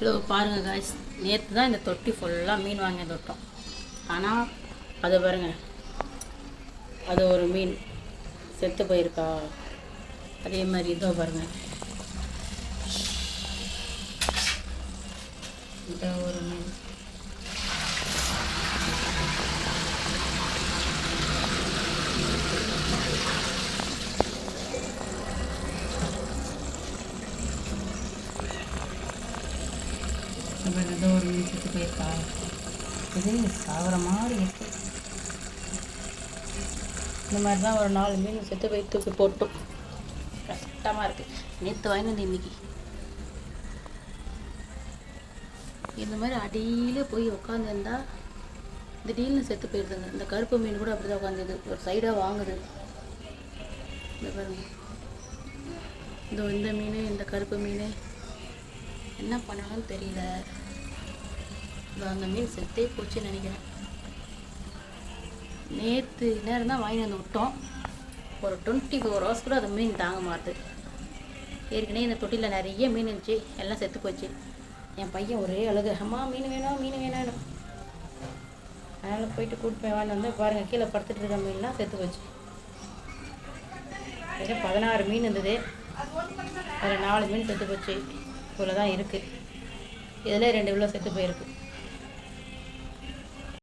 Hello பாருங்கள் guys, நேற்று தான் இந்த தொட்டி ஃபுல்லாக மீன் வாங்கி தொட்டோம். ஆனால் அதை பாருங்கள், அது ஒரு மீன் செத்து போயிருக்கா. அதே மாதிரி இதோ பாருங்கள், இதோ ஒரு மீன். ஏதோ ஒரு மீன் செத்து போயிருக்கா. இது சாகிற மாதிரி இருக்கு. இந்த மாதிரி தான் ஒரு 4 மீன் செத்து போய் தூக்கி போட்டோம். கஷ்டமாக இருக்குது. நேற்று வாங்கினது இன்னைக்கு இந்த மாதிரி அடியில் போய் உட்காந்துருந்தா திடீர்னு செத்து போயிடுதுங்க. இந்த கருப்பு மீன் கூட அப்படி தான் உட்காந்துது, ஒரு சைடாக வாங்குது. இந்த பாருங்க, இந்த மீன், இந்த கருப்பு மீன் என்ன பண்ணணும்னு தெரியல. அந்த மீன் செத்தே போச்சுன்னு நினைக்கிறேன். நேற்று நேரம் தான் வாங்கி வந்து விட்டோம். ஒரு 24 hours கூட அந்த மீன் தாங்க மாட்டுது. ஏற்கனவே இந்த தொட்டியில் நிறைய மீன் இருந்துச்சு, எல்லாம் செத்து போச்சு. என் பையன் ஒரே அழுகு, அம்மா மீன் வேணும் மீன் வேணும். அதனால் போயிட்டு கூப்பிட்டு போய் வாங்கி வந்து பாருங்கள், கீழே படுத்துட்டு இருக்க மீன்லாம் செத்து போச்சு. 16 மீன் இருந்தது, அதில் 4 மீன் செத்து போச்சு. இவ்வளோ தான் இருக்குது. இதில் 2 இவ்வளோ செத்து போயிருக்கு.